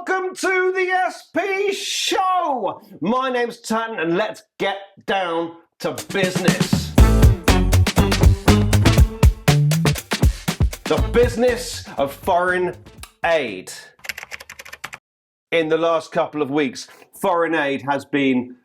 Welcome to the SP Show! My name's Tatton and let's get down to business. The business of foreign aid. In the last couple of weeks, foreign aid has been,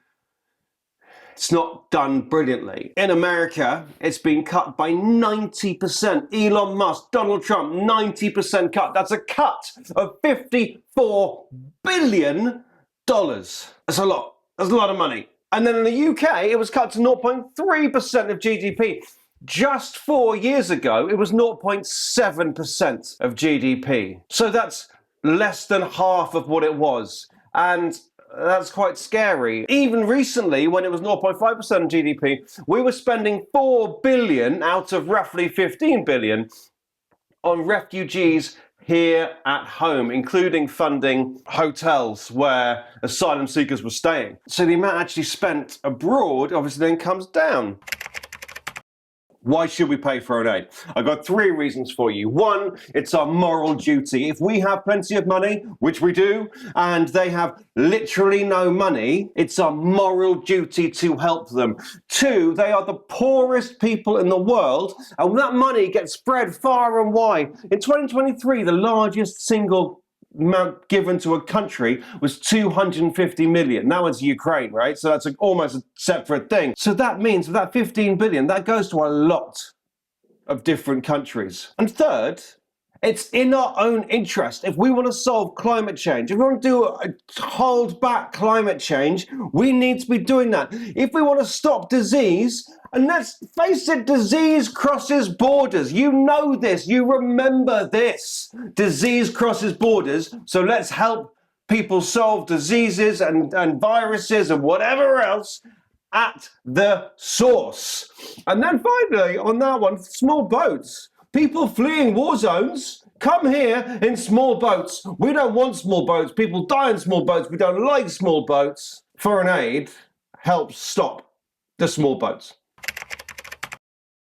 it's not done brilliantly. In America, it's been cut by 90%. Elon Musk, Donald Trump, 90% cut. That's a cut of $54 billion. That's a lot. That's a lot of money. And then in the UK, it was cut to 0.3% of GDP. Just 4 years ago, it was 0.7% of GDP. So that's less than half of what it was. And that's quite scary. Even recently, when it was 0.5% of GDP, we were spending $4 billion out of roughly $15 billion on refugees here at home, including funding hotels where asylum seekers were staying. So the amount actually spent abroad obviously then comes down. Why should we pay foreign aid? I've got 3 reasons for you. 1, it's our moral duty. If we have plenty of money, which we do, and they have literally no money, it's our moral duty to help them. 2, they are the poorest people in the world, and that money gets spread far and wide. In 2023, the largest single amount given to a country was 250 million. That was Ukraine, right? So that's almost a separate thing. So that means with that 15 billion, that goes to a lot of different countries. And third, it's in our own interest. If we want to solve climate change, if we want to hold back climate change, we need to be doing that. If we want to stop disease, and let's face it, disease crosses borders. You know this, you remember this. Disease crosses borders, so let's help people solve diseases and viruses and whatever else at the source. And then finally, on that one, small boats. People fleeing war zones come here in small boats. We don't want small boats. People die in small boats. We don't like small boats. Foreign aid helps stop the small boats.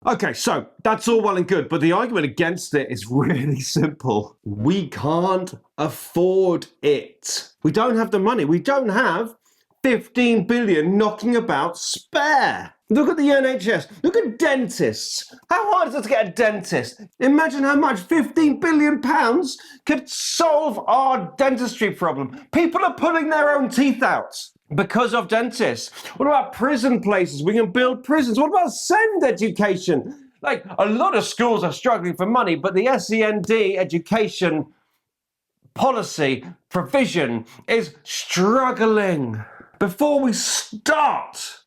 Okay, so that's all well and good, but the argument against it is really simple. We can't afford it. We don't have the money. We don't have 15 billion knocking about spare. Look at the NHS. Look at dentists. How hard is it to get a dentist? Imagine how much 15 billion pounds could solve our dentistry problem. People are pulling their own teeth out because of dentists. What about prison places? We can build prisons. What about SEND education? Like, a lot of schools are struggling for money, but the SEND education policy provision is struggling. Before we start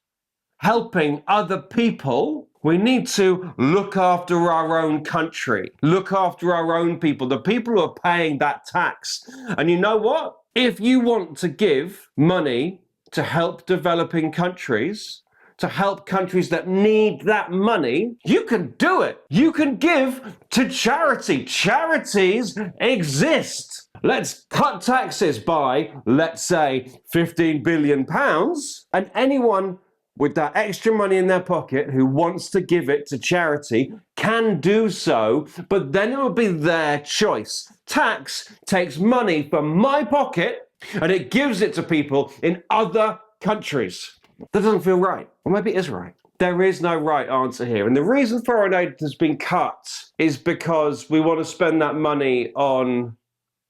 helping other people, we need to look after our own country, look after our own people, the people who are paying that tax. And you know what? If you want to give money to help developing countries, to help countries that need that money, you can do it. You can give to charity. Charities exist. Let's cut taxes by, let's say, 15 billion pounds, and anyone with that extra money in their pocket who wants to give it to charity can do so, but then it will be their choice. Tax takes money from my pocket and it gives it to people in other countries. That doesn't feel right. Or maybe it is right. There is no right answer here. And the reason foreign aid has been cut is because we want to spend that money on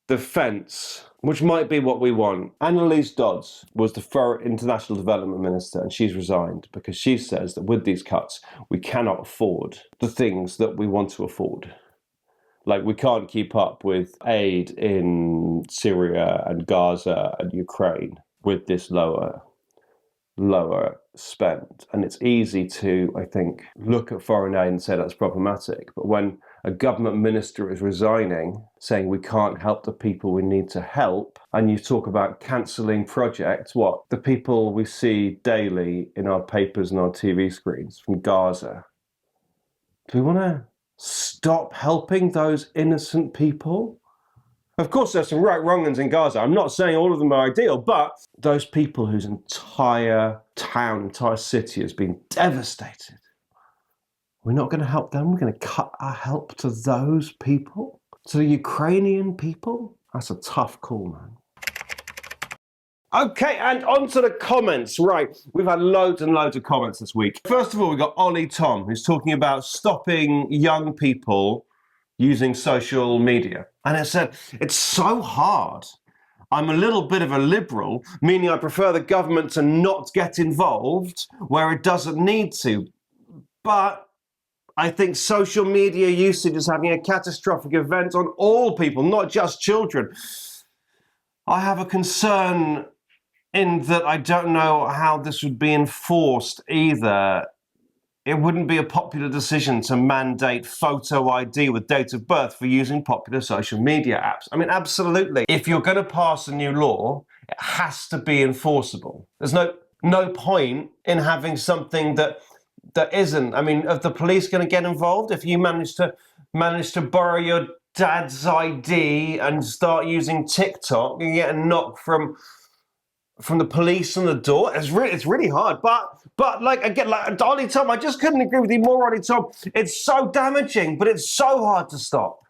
defence, which might be what we want. Anneliese Dodds was the International Development Minister, and she's resigned because she says that with these cuts, we cannot afford the things that we want to afford. Like, we can't keep up with aid in Syria and Gaza and Ukraine with this lower spend. And it's easy to, I think, look at foreign aid and say that's problematic. But when a government minister is resigning, saying we can't help the people we need to help, and you talk about cancelling projects, what? The people we see daily in our papers and our TV screens from Gaza. Do we want to stop helping those innocent people? Of course, there's some right wrong-uns in Gaza. I'm not saying all of them are ideal, but those people whose entire town, entire city has been devastated, we're not going to help them. We're going to cut our help to those people, to the Ukrainian people. That's a tough call, man. Okay, and on to the comments. Right, we've had loads and loads of comments this week. First of all, we've got Ollie Tom, who's talking about stopping young people using social media. And I said, it's so hard. I'm a little bit of a liberal, meaning I prefer the government to not get involved where it doesn't need to. But I think social media usage is having a catastrophic effect on all people, not just children. I have a concern in that I don't know how this would be enforced either. It wouldn't be a popular decision to mandate photo ID with date of birth for using popular social media apps. I mean, absolutely. If you're going to pass a new law, it has to be enforceable. There's no point in having something that isn't. I mean, are the police going to get involved if you manage to borrow your dad's ID and start using TikTok? You get a knock from the police on the door. It's really hard. But like again, like Ollie Tom, I just couldn't agree with you more, Ollie Tom. It's so damaging, but it's so hard to stop.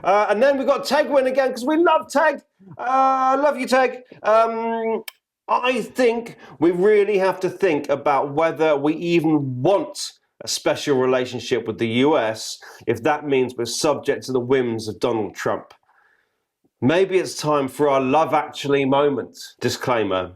And then we've got Tegwin again, because we love Teg. Love you, Teg. I think we really have to think about whether we even want a special relationship with the US if that means we're subject to the whims of Donald Trump. Maybe it's time for our Love Actually moment. Disclaimer,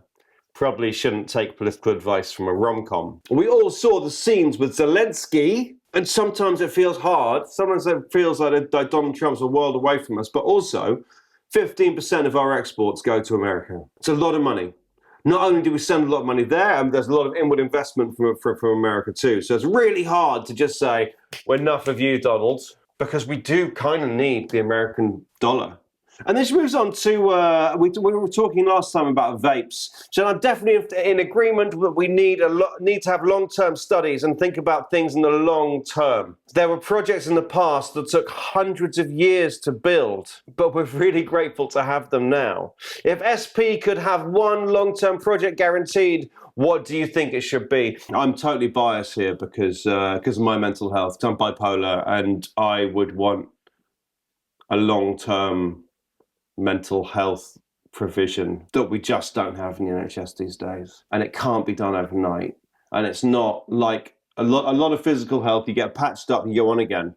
probably shouldn't take political advice from a rom-com. We all saw the scenes with Zelensky, and sometimes it feels hard. Sometimes it feels like Donald Trump's a world away from us, but also 15% of our exports go to America. It's a lot of money. Not only do we send a lot of money there, there's a lot of inward investment from America too. So it's really hard to just say, well, enough of you, Donald, because we do kind of need the American dollar. And this moves on to, we were talking last time about vapes. So I'm definitely in agreement that we need to have long-term studies and think about things in the long term. There were projects in the past that took hundreds of years to build, but we're really grateful to have them now. If SP could have one long-term project guaranteed, what do you think it should be? I'm totally biased here because of my mental health. I'm bipolar, and I would want a long-term mental health provision that we just don't have in the NHS these days. And it can't be done overnight. And it's not like a lot of physical health, you get patched up and you go on again.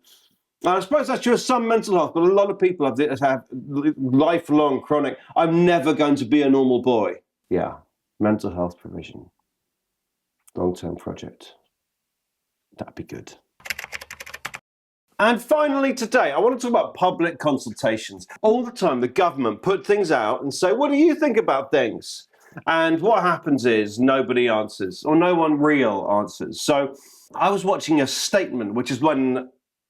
And I suppose that's true of some mental health, but a lot of people have lifelong chronic, I'm never going to be a normal boy. Yeah, mental health provision. Long-term project. That'd be good. And finally today, I want to talk about public consultations. All the time, the government put things out and say, what do you think about things? And what happens is nobody answers, or no one real answers. So I was watching a statement, which is when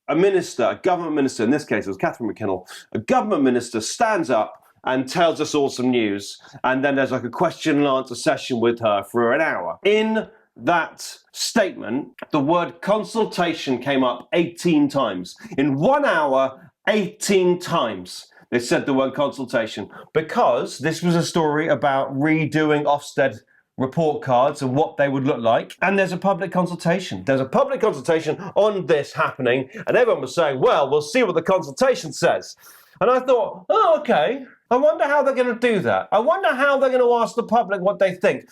a minister, a government minister, in this case it was Catherine McKinnell, a government minister stands up and tells us all some news, and then there's like a question and answer session with her for an hour. In that statement, the word consultation came up 18 times. In 1 hour, 18 times they said the word consultation, because this was a story about redoing OFSTED report cards and what they would look like. And there's a public consultation. There's a public consultation on this happening, and everyone was saying, well, we'll see what the consultation says. And I thought, oh, okay. I wonder how they're going to do that. I wonder how they're going to ask the public what they think.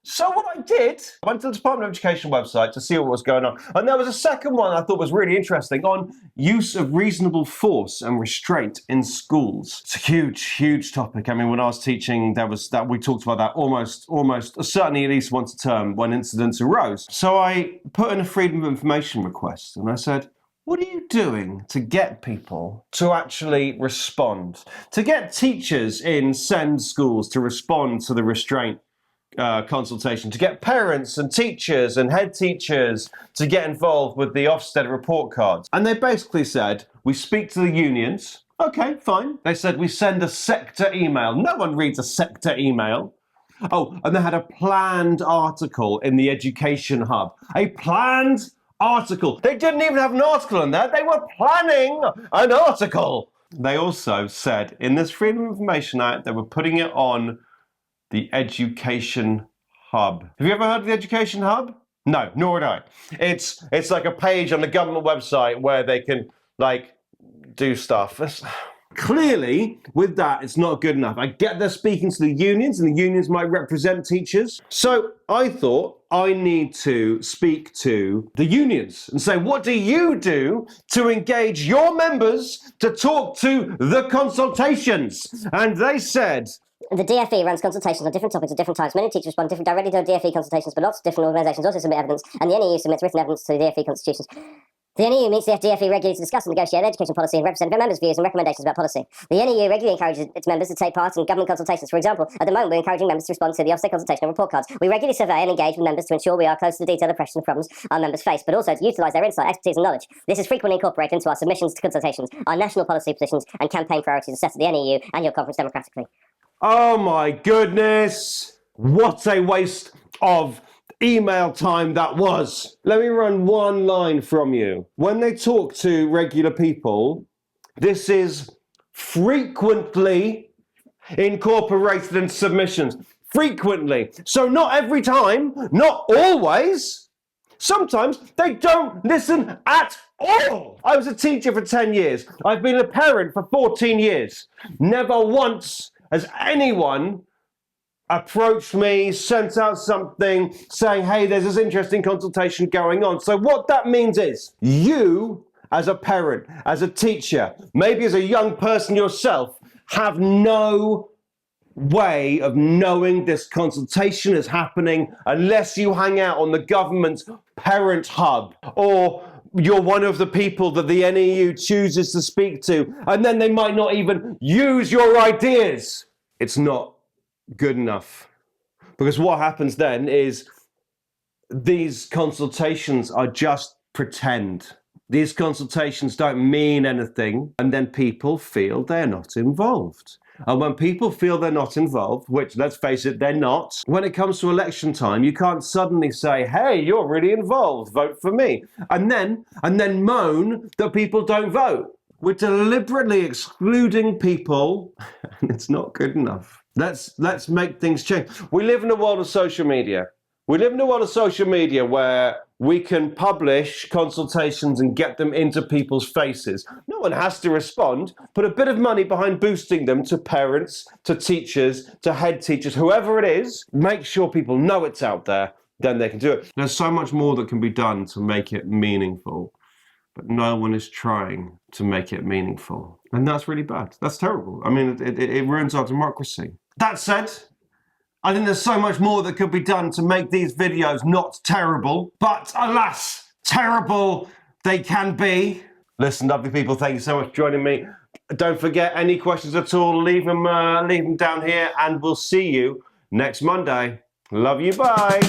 So what I did, I went to the Department of Education website to see what was going on. And there was a second one I thought was really interesting on use of reasonable force and restraint in schools. It's a huge, huge topic. I mean, when I was teaching, we talked about that almost, certainly at least once a term when incidents arose. So I put in a Freedom of Information request and I said, what are you doing to get people to actually respond? To get teachers in SEND schools to respond to the restraint consultation, to get parents and teachers and head teachers to get involved with the Ofsted report cards. And they basically said, we speak to the unions. Okay, fine. They said, we send a sector email. No one reads a sector email. Oh, and they had a planned article in the Education Hub. A planned article. They didn't even have an article in there. They were planning an article. They also said in this Freedom of Information Act, they were putting it on the Education Hub. Have you ever heard of the Education Hub? No, nor would I. It's like a page on the government website where they can like do stuff. Clearly, with that, it's not good enough. I get they're speaking to the unions, and the unions might represent teachers. So I thought I need to speak to the unions and say, what do you do to engage your members to talk to the consultations? And they said, the DfE runs consultations on different topics at different times. Many teachers respond directly to DfE consultations, but lots of different organisations also submit evidence, and the NEU submits written evidence to the DfE Constitutions. The NEU meets the DfE regularly to discuss and negotiate education policy and represent their members' views and recommendations about policy. The NEU regularly encourages its members to take part in government consultations. For example, at the moment we're encouraging members to respond to the OFSTED consultation and report cards. We regularly survey and engage with members to ensure we are close to the detail of pressures and problems our members face, but also to utilise their insight, expertise and knowledge. This is frequently incorporated into our submissions to consultations, our national policy positions and campaign priorities assessed at the NEU annual conference democratically. oh my goodness, what a waste of email time that was. Let me run one line from you. When they talk to regular people, this is frequently incorporated in submissions. Frequently. So not every time, not always. Sometimes they don't listen at all. I was a teacher for 10 years. I've been a parent for 14 years. Never once has anyone approached me, sent out something saying, hey, there's this interesting consultation going on. So what that means is you, as a parent, as a teacher, maybe as a young person yourself, have no way of knowing this consultation is happening unless you hang out on the government's parent hub, or you're one of the people that the NEU chooses to speak to, and then they might not even use your ideas. It's not good enough. Because what happens then is these consultations are just pretend. These consultations don't mean anything, and then people feel they're not involved. And when people feel they're not involved, which, let's face it, they're not, when it comes to election time, you can't suddenly say, hey, you're really involved, vote for me. And then moan that people don't vote. We're deliberately excluding people, and it's not good enough. Let's make things change. We live in a world of social media. We live in a world of social media where we can publish consultations and get them into people's faces. No one has to respond. Put a bit of money behind boosting them to parents, to teachers, to head teachers, whoever it is. Make sure people know it's out there, then they can do it. There's so much more that can be done to make it meaningful, but no one is trying to make it meaningful. And that's really bad. That's terrible. I mean, it ruins our democracy. That said, I think there's so much more that could be done to make these videos not terrible, but alas, terrible they can be. Listen, lovely people, thank you so much for joining me. Don't forget, any questions at all, leave them down here, and we'll see you next Monday. Love you, bye.